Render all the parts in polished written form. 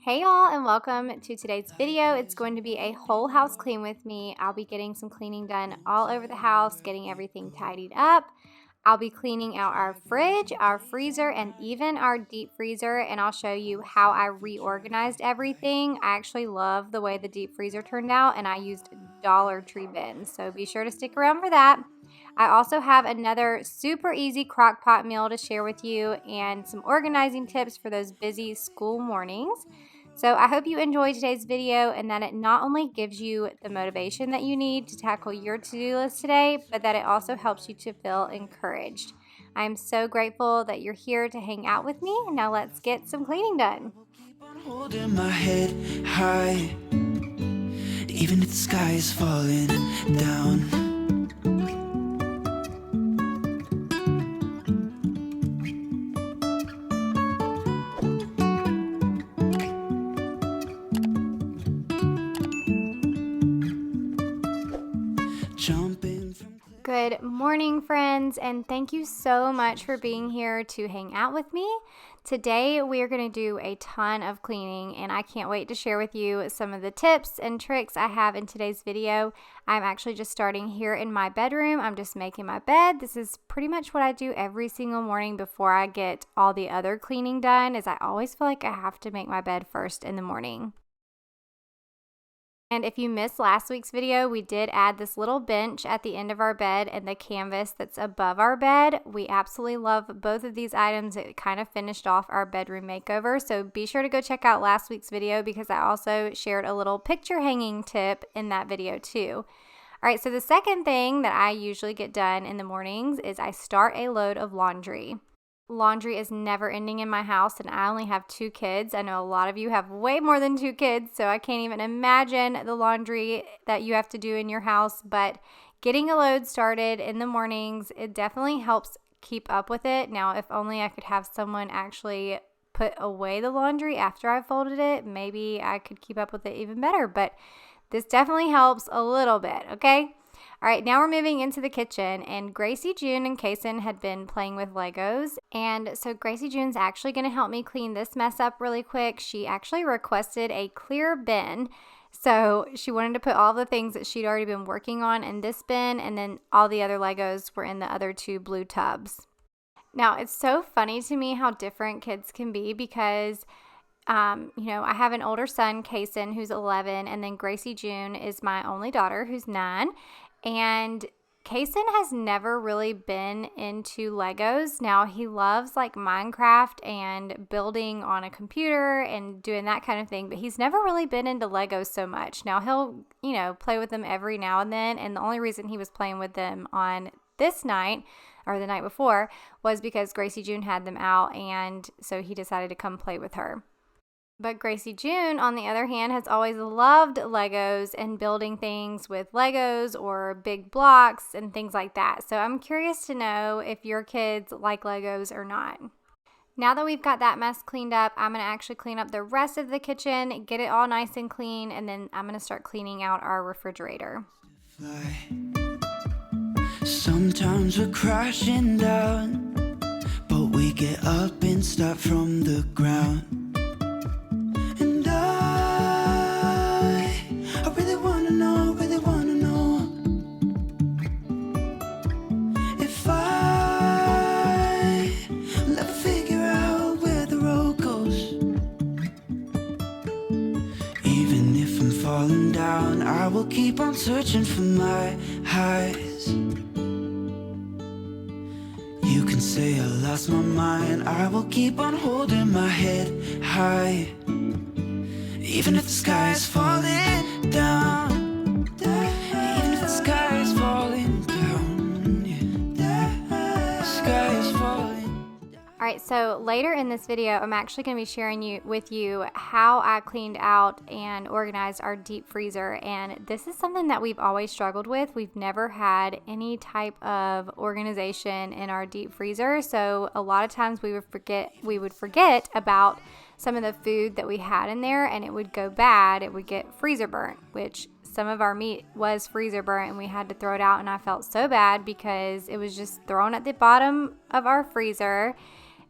Hey y'all, and welcome to today's video. It's going to be a whole house clean with me. I'll be getting some cleaning done all over the house, getting everything tidied up. I'll be cleaning out our fridge, our freezer, and even our deep freezer, and I'll show you how I reorganized everything. I actually love the way the deep freezer turned out, and I used Dollar Tree bins, so be sure to stick around for that. I also have another super easy crock pot meal to share with you and some organizing tips for those busy school mornings. So I hope you enjoyed today's video and that it not only gives you the motivation that you need to tackle your to-do list today, but that it also helps you to feel encouraged. I am so grateful that you're here to hang out with me. Now let's get some cleaning done. Keep on holding my head high, even if the sky is falling down. Good morning, friends, and thank you so much for being here to hang out with me. Today we are going to do a ton of cleaning, and I can't wait to share with you some of the tips and tricks I have in today's video. I'm actually just starting here in my bedroom. I'm just making my bed. This is pretty much what I do every single morning before I get all the other cleaning done, as I always feel like I have to make my bed first in the morning. And if you missed last week's video, we did add this little bench at the end of our bed and the canvas that's above our bed. We absolutely love both of these items. It kind of finished off our bedroom makeover. So be sure to go check out last week's video because I also shared a little picture hanging tip in that video too. All right, so the second thing that I usually get done in the mornings is I start a load of laundry. Laundry is never ending in my house, and I only have 2 kids. I know a lot of you have way more than 2 kids, so I can't even imagine the laundry that you have to do in your house. But getting a load started in the mornings, it definitely helps keep up with it. Now, if only I could have someone actually put away the laundry after I folded it, maybe I could keep up with it even better. But this definitely helps a little bit, okay? All right, now we're moving into the kitchen, and Gracie, June, and Kaysen had been playing with Legos, and so Gracie June's actually going to help me clean this mess up really quick. She actually requested a clear bin, so she wanted to put all the things that she'd already been working on in this bin, and then all the other Legos were in the other 2 blue tubs. Now, it's so funny to me how different kids can be because I have an older son, Kaysen, who's 11, and then Gracie June is my only daughter, who's 9. And Kaysen has never really been into Legos. Now, he loves like Minecraft and building on a computer and doing that kind of thing, but he's never really been into Legos so much. Now, he'll, play with them every now and then, and the only reason he was playing with them on this night or the night before was because Gracie June had them out, and so he decided to come play with her. But Gracie June, on the other hand, has always loved Legos and building things with Legos or big blocks and things like that. So I'm curious to know if your kids like Legos or not. Now that we've got that mess cleaned up, I'm going to actually clean up the rest of the kitchen, get it all nice and clean, and then I'm going to start cleaning out our refrigerator. Sometimes we're crashing down, but we get up and start from the ground. I will keep on searching for my highs. You can say I lost my mind. I will keep on holding my head high, even if the sky is falling down. Even if the sky is falling down, yeah. The sky is falling. All right, so later in this video, I'm actually going to be sharing with you how I cleaned out and organized our deep freezer. And this is something that we've always struggled with. We've never had any type of organization in our deep freezer. So a lot of times we would forget about some of the food that we had in there, and it would go bad. It would get freezer burnt, which some of our meat was freezer burnt, and we had to throw it out. And I felt so bad because it was just thrown at the bottom of our freezer.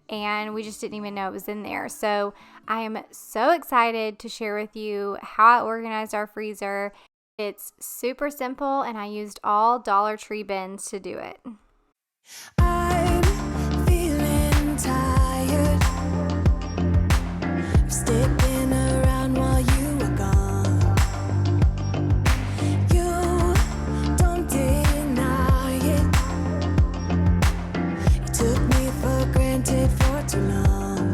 and we just didn't even know it was in there. So I am so excited to share with you how I organized our freezer. It's super simple, and I used all Dollar Tree bins to do it. I'm feeling tired of sticking around while you were gone. You don't deny it. You took me for granted for too long.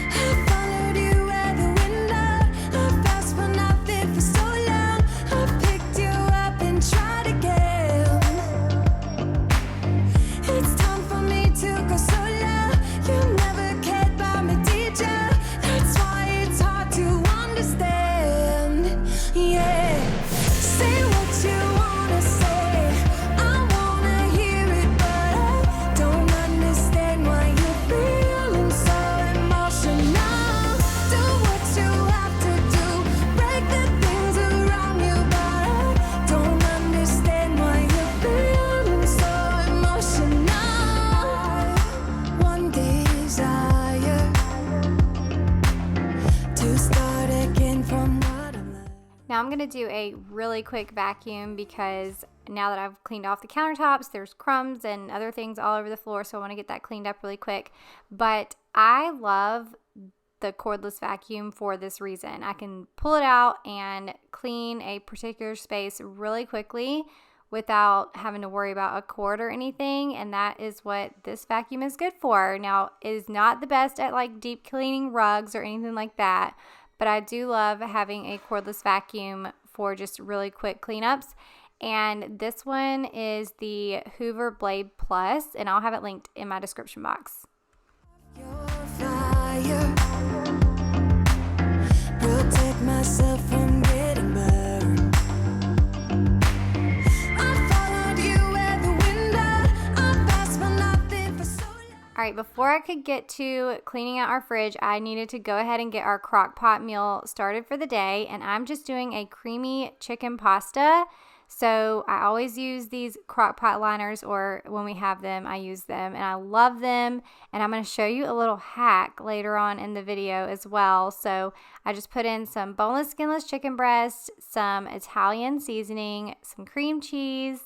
I followed you where the wind out. I fast for nothing for so long. I picked you up and tried again. It's time for me to go solo. You never cared about me, did ya? That's why it's hard to understand. Yeah, say what you wanna say. I wanna hear it, but I don't understand why you're feeling so emotional. Do what you have to do, break the things around you, but I don't understand why you're feeling so emotional. One desire to start again from what I'm learning. Now I'm going to do a really quick vacuum because now that I've cleaned off the countertops, there's crumbs and other things all over the floor, so I want to get that cleaned up really quick. But I love the cordless vacuum for this reason. I can pull it out and clean a particular space really quickly without having to worry about a cord or anything, and that is what this vacuum is good for. Now, it is not the best at like deep cleaning rugs or anything like that, but I do love having a cordless vacuum for just really quick cleanups. And this one is the Hoover Blade Plus, and I'll have it linked in my description box. Your fire, protect myself from getting burned. I followed you where the wind out. I fast for nothing for so long. All right, before I could get to cleaning out our fridge, I needed to go ahead and get our crock pot meal started for the day, and I'm just doing a creamy chicken pasta. So I always use these crock pot liners, or when we have them, I use them, and I love them. And I'm going to show you a little hack later on in the video as well. So I just put in some boneless, skinless chicken breast, some Italian seasoning, some cream cheese,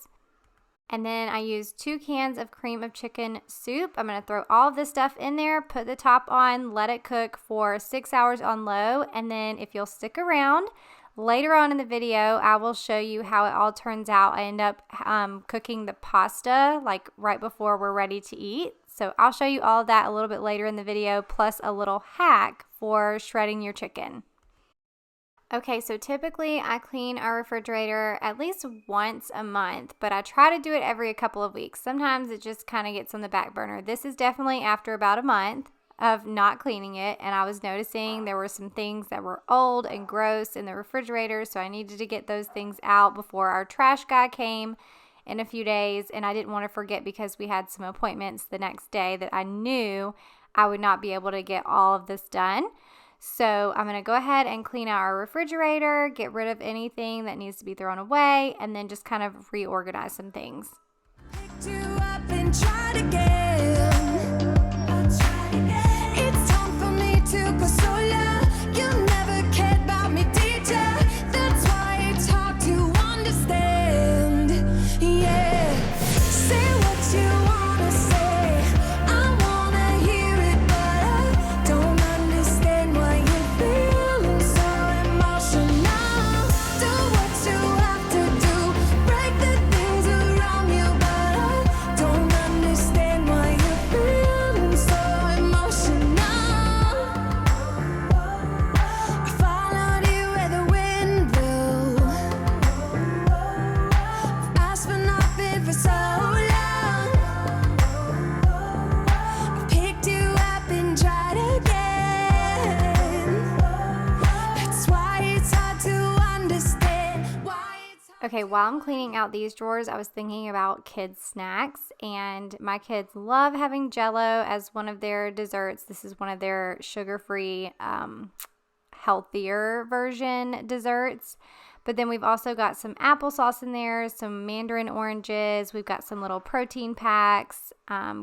and then I used 2 cans of cream of chicken soup. I'm going to throw all of this stuff in there, put the top on, let it cook for 6 hours on low, and then if you'll stick around, later on in the video, I will show you how it all turns out. I end up cooking the pasta like right before we're ready to eat. So I'll show you all of that a little bit later in the video, plus a little hack for shredding your chicken. Okay, so typically I clean our refrigerator at least once a month, but I try to do it every couple of weeks. Sometimes it just kind of gets on the back burner. This is definitely after about a month of not cleaning it, and I was noticing there were some things that were old and gross in the refrigerator, so I needed to get those things out before our trash guy came in a few days, and I didn't want to forget because we had some appointments the next day that I knew I would not be able to get all of this done. So I'm going to go ahead and clean out our refrigerator, get rid of anything that needs to be thrown away, and then just kind of reorganize some things. Picked you up and tried again. It's time for me to go solo. You never cared about me, did ya? That's why it's hard to understand. Yeah, say what you wanna say. I wanna hear it, but I don't understand why you're feeling so emotional. Do what you have to do, break the things around you, but I don't understand why you're feeling so emotional. I followed you where the wind blew. I've asked for nothing for so long. I've picked you up and tried again. That's why it's hard to understand why it's hard. Okay, while I'm cleaning out these drawers, I was thinking about kids' snacks, and my kids love having Jell-O as one of their desserts. This is one of their sugar-free, healthier version desserts. But then we've also got some applesauce in there, some mandarin oranges. We've got some little protein packs,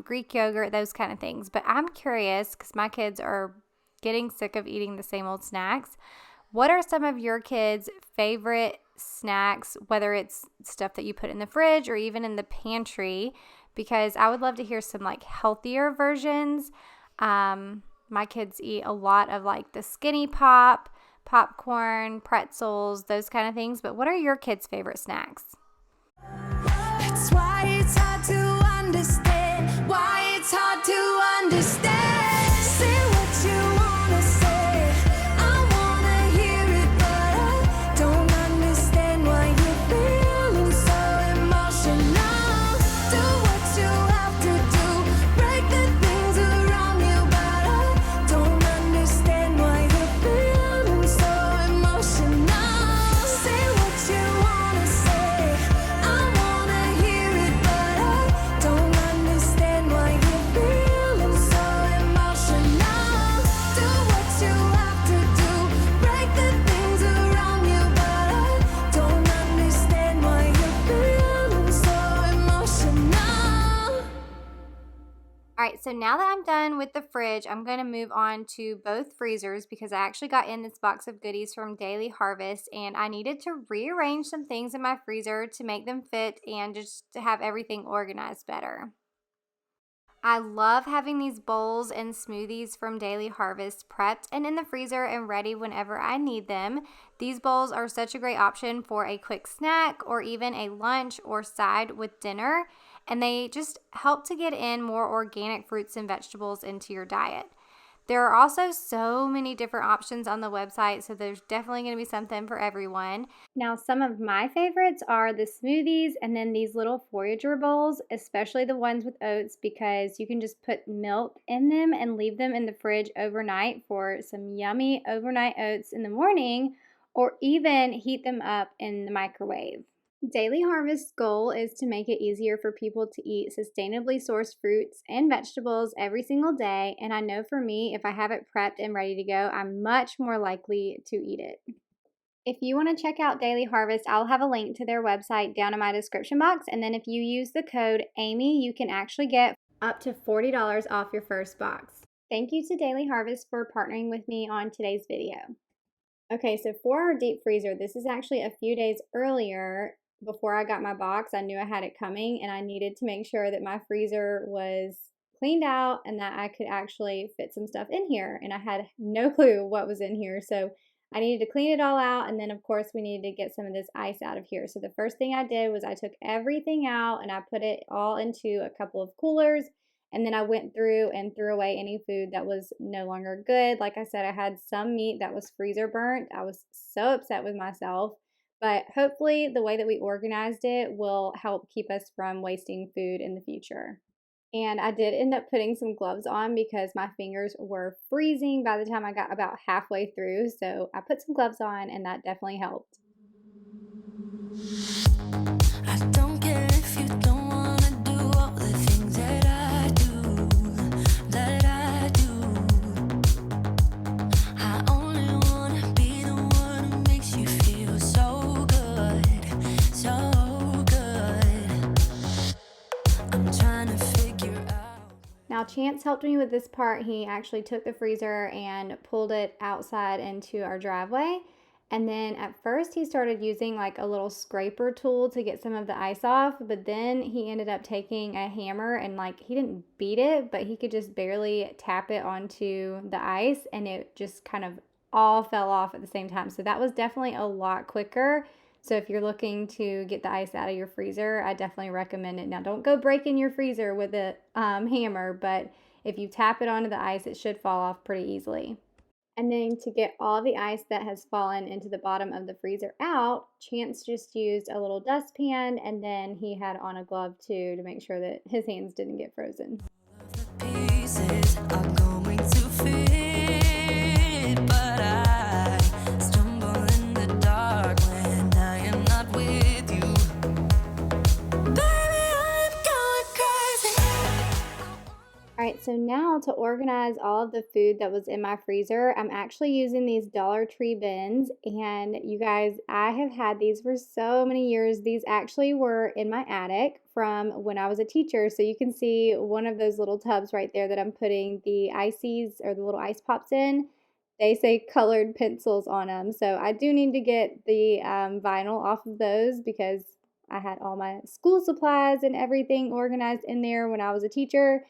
Greek yogurt, those kind of things. But I'm curious because my kids are getting sick of eating the same old snacks. What are some of your kids' favorite snacks, whether it's stuff that you put in the fridge or even in the pantry? Because I would love to hear some like healthier versions. My kids eat a lot of like the Skinny Pop, popcorn, pretzels, those kind of things. But what are your kids' favorite snacks? That's why it's hard to understand. Why it's hard to understand. Say what you wanna say. I wanna hear it, but I don't understand why you're feeling so emotional. Do what you have to do. Break the things around you, but I don't understand why you're feeling so emotional. Say what you wanna say. I wanna hear it, but I don't understand why you're feeling so emotional. Do what you have to do. Break the things around you, but I don't understand why you're feeling so emotional. All right, so now that I'm done with the fridge, I'm going to move on to both freezers because I actually got in this box of goodies from Daily Harvest and I needed to rearrange some things in my freezer to make them fit and just to have everything organized better. I love having these bowls and smoothies from Daily Harvest prepped and in the freezer and ready whenever I need them. These bowls are such a great option for a quick snack or even a lunch or side with dinner, and they just help to get in more organic fruits and vegetables into your diet. There are also so many different options on the website, so there's definitely going to be something for everyone. Now, some of my favorites are the smoothies and then these little Forager bowls, especially the ones with oats, because you can just put milk in them and leave them in the fridge overnight for some yummy overnight oats in the morning, or even heat them up in the microwave. Daily Harvest's goal is to make it easier for people to eat sustainably sourced fruits and vegetables every single day, and I know for me, if I have it prepped and ready to go, I'm much more likely to eat it. If you want to check out Daily Harvest, I'll have a link to their website down in my description box, and then if you use the code AMY, you can actually get up to $40 off your first box. Thank you to Daily Harvest for partnering with me on today's video. Okay, so for our deep freezer, this is actually a few days earlier. Before I got my box, I knew I had it coming and I needed to make sure that my freezer was cleaned out and that I could actually fit some stuff in here. And I had no clue what was in here. So I needed to clean it all out. And then of course we needed to get some of this ice out of here. So the first thing I did was I took everything out and I put it all into a couple of coolers. And then I went through and threw away any food that was no longer good. Like I said, I had some meat that was freezer burnt. I was so upset with myself. But hopefully the way that we organized it will help keep us from wasting food in the future. And I did end up putting some gloves on because my fingers were freezing by the time I got about halfway through. So I put some gloves on and that definitely helped. I don't care if you don't wanna do all the things that I do, that I do. I only wanna be the one who makes you feel so good, so good. I'm trying to figure out. Now Chance helped me with this part. He actually took the freezer and pulled it outside into our driveway. And then at first he started using like a little scraper tool to get some of the ice off, but then he ended up taking a hammer and like he didn't beat it, but he could just barely tap it onto the ice and it just kind of all fell off at the same time. So that was definitely a lot quicker. So if you're looking to get the ice out of your freezer, I definitely recommend it. Now don't go breaking your freezer with a hammer, but if you tap it onto the ice, it should fall off pretty easily. And then to get all the ice that has fallen into the bottom of the freezer out, Chance just used a little dustpan and then he had on a glove too to make sure that his hands didn't get frozen. Pieces are going to fit, but I stumble in the dark when I am not with you. Baby, I'm going crazy. All Alright, so now to organize all of the food that was in my freezer, I'm actually using these Dollar Tree bins. And you guys, I have had these for so many years. These actually were in my attic from when I was a teacher. So you can see one of those little tubs right there that I'm putting the ices or the little ice pops in. They say colored pencils on them. So I do need to get the vinyl off of those because I had all my school supplies and everything organized in there when I was a teacher.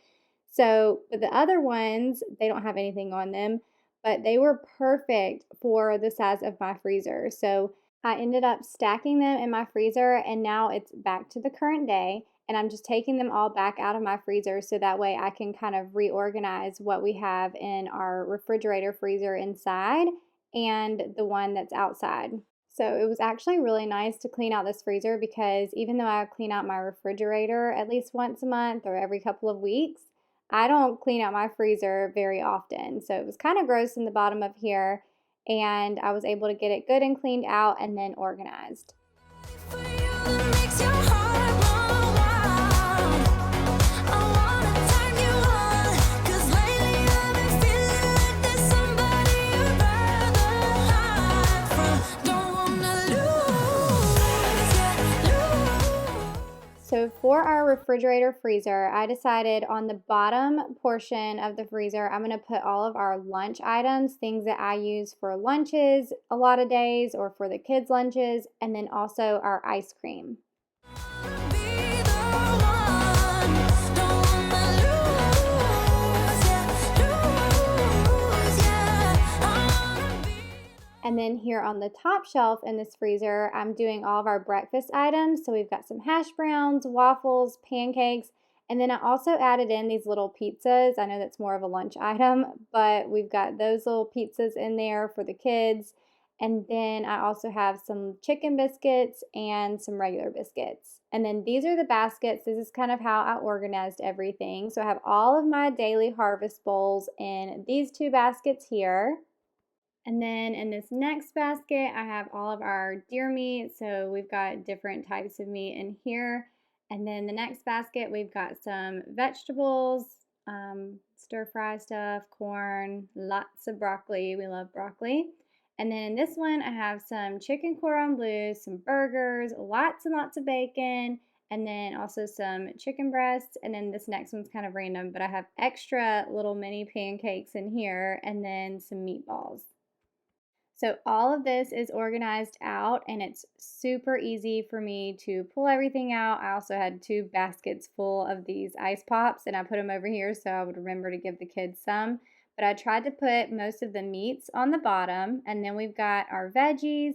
So, but the other ones, they don't have anything on them, but they were perfect for the size of my freezer. So I ended up stacking them in my freezer, and now it's back to the current day. And I'm just taking them all back out of my freezer so that way I can kind of reorganize what we have in our refrigerator freezer inside and the one that's outside. So it was actually really nice to clean out this freezer because even though I clean out my refrigerator at least once a month or every couple of weeks, I don't clean out my freezer very often. So it was kind of gross in the bottom of here, and I was able to get it good and cleaned out and then organized. So for our refrigerator freezer, I decided on the bottom portion of the freezer, I'm going to put all of our lunch items, things that I use for lunches a lot of days or for the kids' lunches, and then also our ice cream. And then here on the top shelf in this freezer, I'm doing all of our breakfast items. So we've got some hash browns, waffles, pancakes, and then I also added in these little pizzas. I know that's more of a lunch item, but we've got those little pizzas in there for the kids. And then I also have some chicken biscuits and some regular biscuits. And then these are the baskets. This is kind of how I organized everything. So I have all of my daily harvest bowls in these two baskets here. And then in this next basket, I have all of our deer meat. So we've got different types of meat in here. And then the next basket, we've got some vegetables, stir fry stuff, corn, lots of broccoli. We love broccoli. And then in this one, I have some chicken cordon bleu, some burgers, lots and lots of bacon, and then also some chicken breasts. And then this next one's kind of random, but I have extra little mini pancakes in here and then some meatballs. So all of this is organized out, and it's super easy for me to pull everything out. I also had 2 baskets full of these ice pops, and I put them over here so I would remember to give the kids some. But I tried to put most of the meats on the bottom, and then we've got our veggies,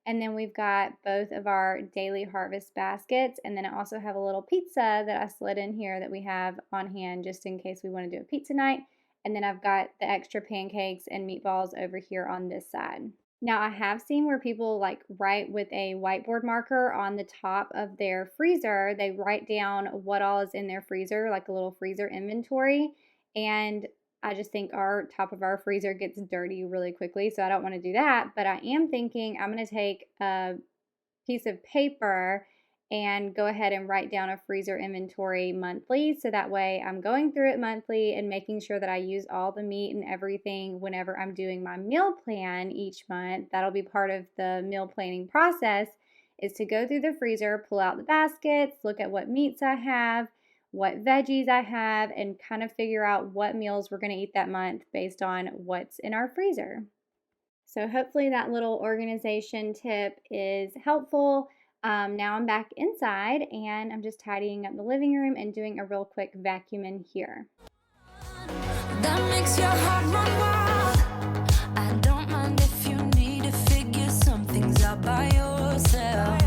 and then we've got both of our daily harvest baskets, and then I also have a little pizza that I slid in here that we have on hand just in case we want to do a pizza night. And then I've got the extra pancakes and meatballs over here on this side. Now I have seen where people like write with a whiteboard marker on the top of their freezer. They write down what all is in their freezer, like a little freezer inventory. And I just think our top of our freezer gets dirty really quickly, so I don't want to do that. But I am thinking I'm going to take a piece of paper and go ahead and write down a freezer inventory monthly, so that way I'm going through it monthly and making sure that I use all the meat and everything whenever I'm doing my meal plan each month. That'll be part of the meal planning process, is to go through the freezer, pull out the baskets, look at what meats I have, what veggies I have, and kind of figure out what meals we're going to eat that month based on what's in our freezer. So hopefully that little organization tip is helpful. Now I'm back inside and I'm just tidying up the living room and doing a real quick vacuum in here. That makes your heart run wild. I don't mind if you need to figure some things out by yourself.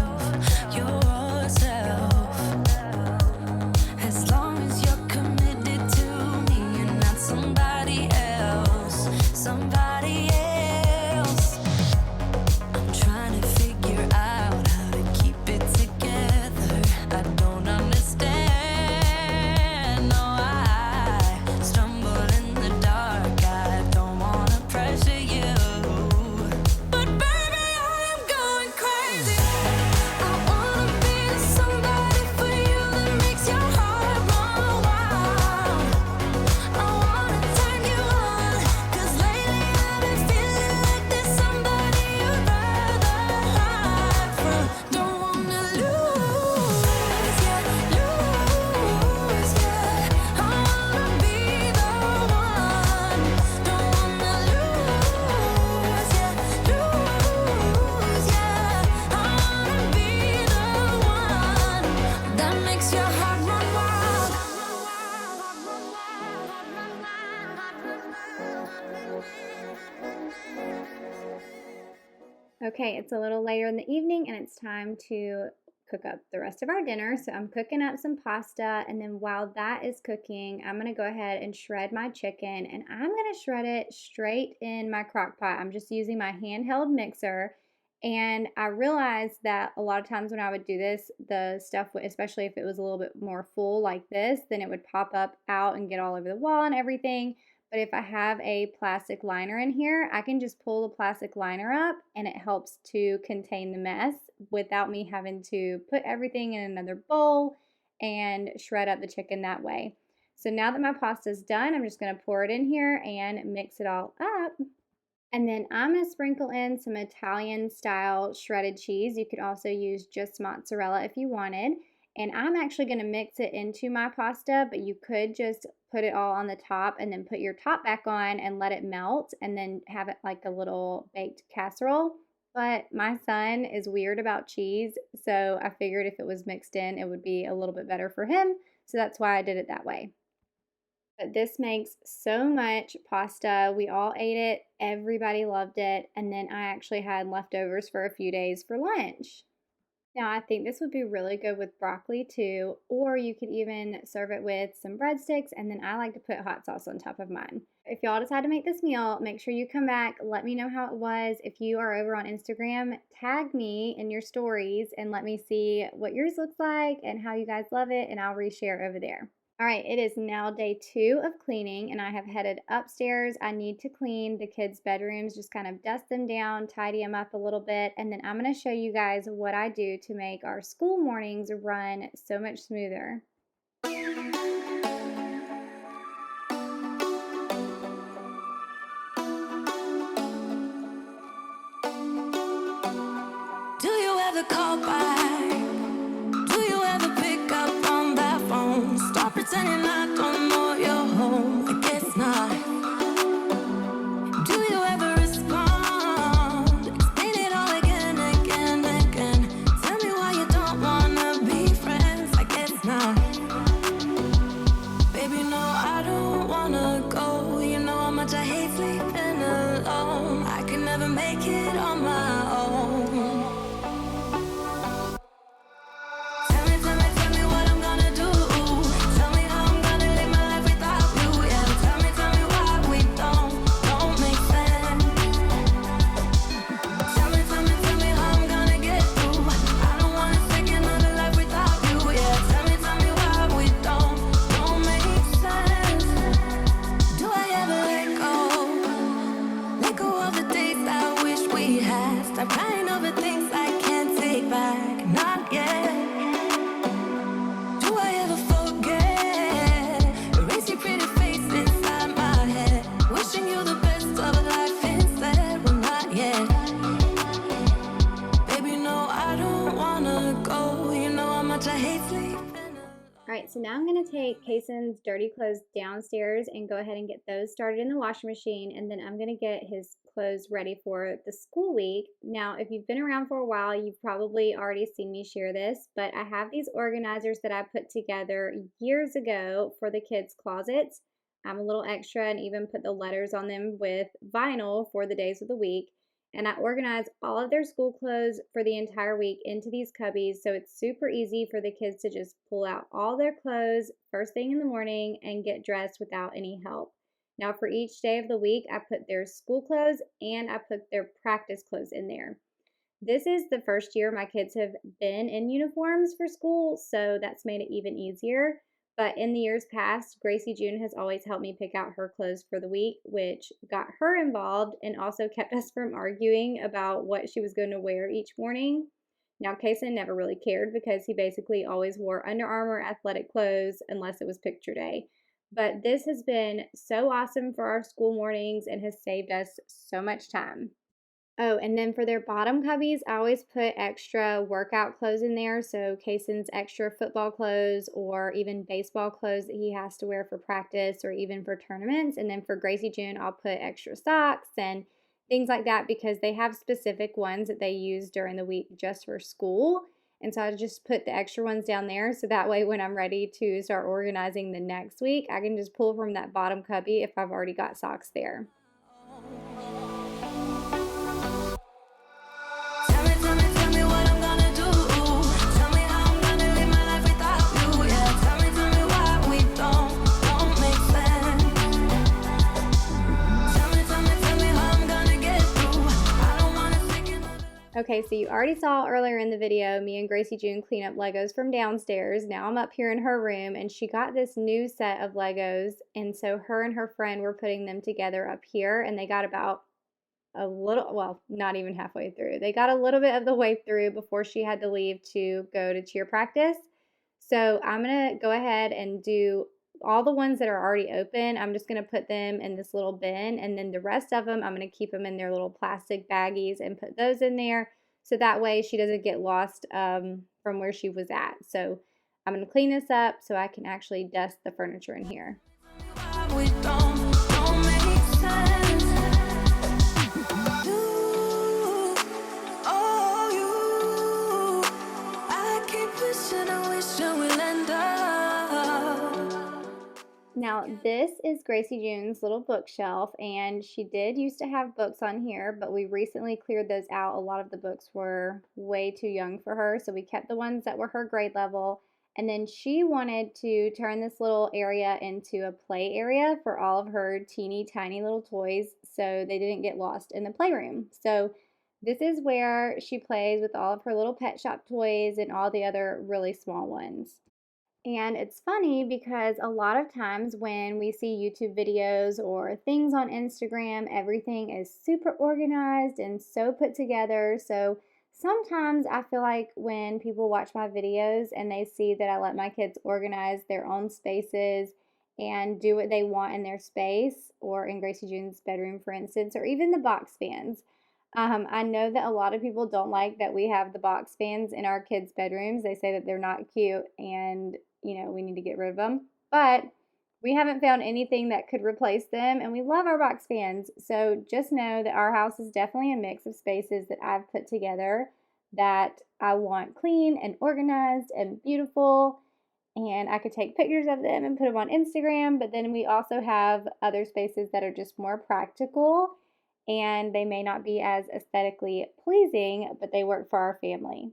As long as you're committed to me and not somebody else. Somebody else. I'm trying to figure out how to keep it together. I don't understand. No, I stumble in the dark. I don't want Okay, it's a little later in the evening and it's time to cook up the rest of our dinner. So I'm cooking up some pasta, and then while that is cooking, I'm gonna go ahead and shred my chicken, and I'm gonna shred it straight in my crock pot. I'm just using my handheld mixer. And I realized that a lot of times when I would do this, the stuff, especially if it was a little bit more full like this, then it would pop up out and get all over the wall and everything. But if I have a plastic liner in here, I can just pull the plastic liner up and it helps to contain the mess without me having to put everything in another bowl and shred up the chicken that way. So now that my pasta is done, I'm just going to pour it in here and mix it all up. And then I'm going to sprinkle in some Italian style shredded cheese. You could also use just mozzarella if you wanted. And I'm actually going to mix it into my pasta, but you could just put it all on the top and then put your top back on and let it melt and then have it like a little baked casserole. But my son is weird about cheese, so I figured if it was mixed in, it would be a little bit better for him. So that's why I did it that way. But this makes so much pasta. We all ate it. Everybody loved it. And then I actually had leftovers for a few days for lunch. Now, I think this would be really good with broccoli too, or you could even serve it with some breadsticks, and then I like to put hot sauce on top of mine. If y'all decide to make this meal, make sure you come back, let me know how it was. If you are over on Instagram, tag me in your stories and let me see what yours looks like and how you guys love it, and I'll reshare over there. All right, it is now day 2 of cleaning, and I have headed upstairs. I need to clean the kids' bedrooms, just kind of dust them down, tidy them up a little bit, and then I'm going to show you guys what I do to make our school mornings run so much smoother. Do you ever call back? Do you ever pick up on that phone? Stop pretending I don't know you're home. I guess not. Do you ever respond? Explain it all again, again, again. Tell me why you don't wanna be friends. I guess not. Baby, no, I don't wanna go. You know how much I hate sleeping alone. I can never make it on my own. So now I'm going to take Kaysen's dirty clothes downstairs and go ahead and get those started in the washing machine, and then I'm going to get his clothes ready for the school week. Now, if you've been around for a while, you've probably already seen me share this, but I have these organizers that I put together years ago for the kids' closets. I'm a little extra and even put the letters on them with vinyl for the days of the week. And I organize all of their school clothes for the entire week into these cubbies, so it's super easy for the kids to just pull out all their clothes first thing in the morning and get dressed without any help. Now, for each day of the week, I put their school clothes and I put their practice clothes in there. This is the first year my kids have been in uniforms for school, so that's made it even easier. But in the years past, Gracie June has always helped me pick out her clothes for the week, which got her involved and also kept us from arguing about what she was going to wear each morning. Now, Kaysen never really cared because he basically always wore Under Armour athletic clothes unless it was picture day. But this has been so awesome for our school mornings and has saved us so much time. Oh, and then for their bottom cubbies, I always put extra workout clothes in there. So Kaysen's extra football clothes or even baseball clothes that he has to wear for practice or even for tournaments. And then for Gracie June, I'll put extra socks and things like that because they have specific ones that they use during the week just for school. And so I just put the extra ones down there so that way when I'm ready to start organizing the next week, I can just pull from that bottom cubby if I've already got socks there. Okay, so you already saw earlier in the video me and Gracie June clean up Legos from downstairs. Now I'm up here in her room and she got this new set of Legos, and so her and her friend were putting them together up here, and they got about a little, well, not even halfway through. They got a little bit of the way through before she had to leave to go to cheer practice. So I'm going to go ahead and do all the ones that are already open. I'm just going to put them in this little bin, and then the rest of them I'm going to keep them in their little plastic baggies and put those in there, so that way she doesn't get lost from where she was at. So I'm going to clean this up so I can actually dust the furniture in here. Now this is Gracie June's little bookshelf, and she did used to have books on here, but we recently cleared those out. A lot of the books were way too young for her, so we kept the ones that were her grade level, and then she wanted to turn this little area into a play area for all of her teeny tiny little toys so they didn't get lost in the playroom. So this is where she plays with all of her little pet shop toys and all the other really small ones. And it's funny because a lot of times when we see YouTube videos or things on Instagram, everything is super organized and so put together. So sometimes I feel like when people watch my videos and they see that I let my kids organize their own spaces and do what they want in their space, or in Gracie June's bedroom, for instance, or even the box fans. I know that a lot of people don't like that we have the box fans in our kids' bedrooms. They say that they're not cute and, we need to get rid of them. But we haven't found anything that could replace them, and we love our box fans. So just know that our house is definitely a mix of spaces that I've put together that I want clean and organized and beautiful. And I could take pictures of them and put them on Instagram. But then we also have other spaces that are just more practical, and they may not be as aesthetically pleasing, but they work for our family.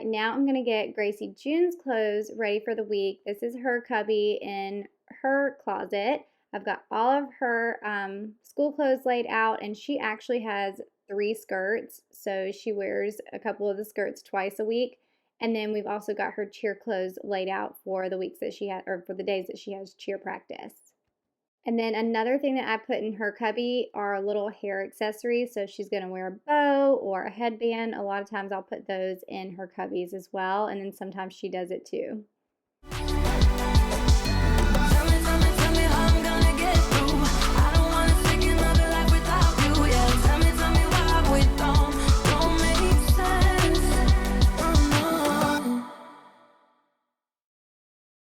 Now I'm going to get Gracie June's clothes ready for the week. This is her cubby in her closet. I've got all of her school clothes laid out, and she actually has 3 skirts, so she wears a couple of the skirts twice a week. And then we've also got her cheer clothes laid out for the weeks that she has, or for the days that she has cheer practice. And then another thing that I put in her cubby are little hair accessories. So if she's going to wear a bow or a headband, a lot of times I'll put those in her cubbies as well. And then sometimes she does it too.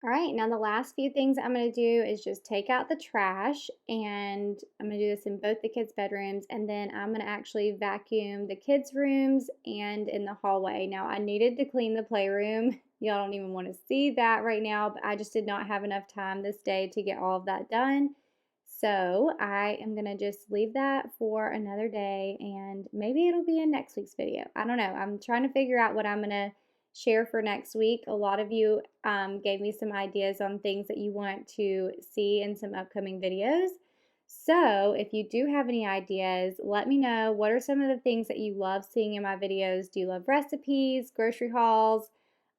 All right, now the last few things I'm going to do is just take out the trash, and I'm going to do this in both the kids' bedrooms, and then I'm going to actually vacuum the kids' rooms and in the hallway. Now, I needed to clean the playroom. Y'all don't even want to see that right now, but I just did not have enough time this day to get all of that done. So I am going to just leave that for another day, and maybe it'll be in next week's video. I don't know. I'm trying to figure out what I'm going to share for next week. A lot of you gave me some ideas on things that you want to see in some upcoming videos. So if you do have any ideas, let me know. What are some of the things that you love seeing in my videos? Do you love recipes, grocery hauls?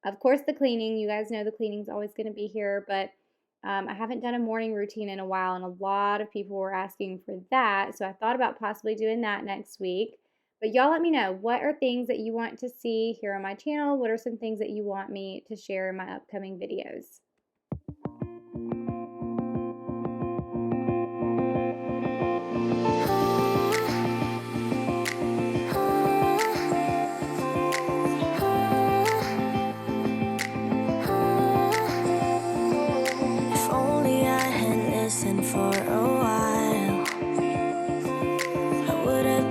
Of course, the cleaning. You guys know the cleaning is always going to be here, but I haven't done a morning routine in a while, and a lot of people were asking for that. So I thought about possibly doing that next week. But y'all let me know, what are things that you want to see here on my channel? What are some things that you want me to share in my upcoming videos? If only I had listened for a while, I would have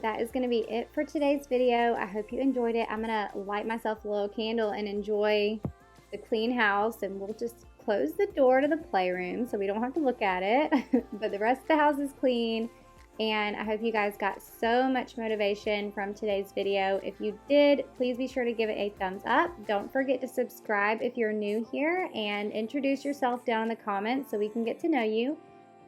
that is going to be it for today's video. I hope you enjoyed it. I'm going to light myself a little candle and enjoy the clean house, and we'll just close the door to the playroom so we don't have to look at it. But the rest of the house is clean, and I hope you guys got so much motivation from today's video. If you did, please be sure to give it a thumbs up. Don't forget to subscribe if you're new here, and introduce yourself down in the comments so we can get to know you.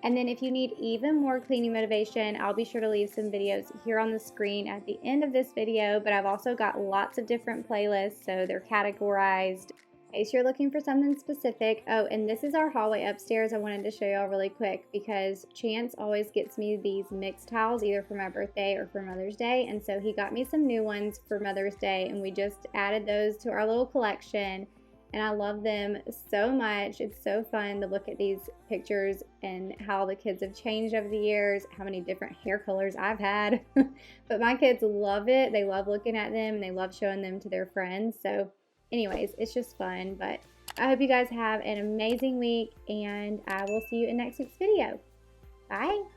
And then if you need even more cleaning motivation, I'll be sure to leave some videos here on the screen at the end of this video, but I've also got lots of different playlists, so they're categorized in case you're looking for something specific. Oh, and this is our hallway upstairs. I wanted to show y'all really quick because Chance always gets me these mixed towels either for my birthday or for Mother's Day, and so he got me some new ones for Mother's Day, and we just added those to our little collection. And I love them so much. It's so fun to look at these pictures and how the kids have changed over the years, how many different hair colors I've had. But my kids love it. They love looking at them and they love showing them to their friends. So anyways, it's just fun. But I hope you guys have an amazing week, and I will see you in next week's video. Bye.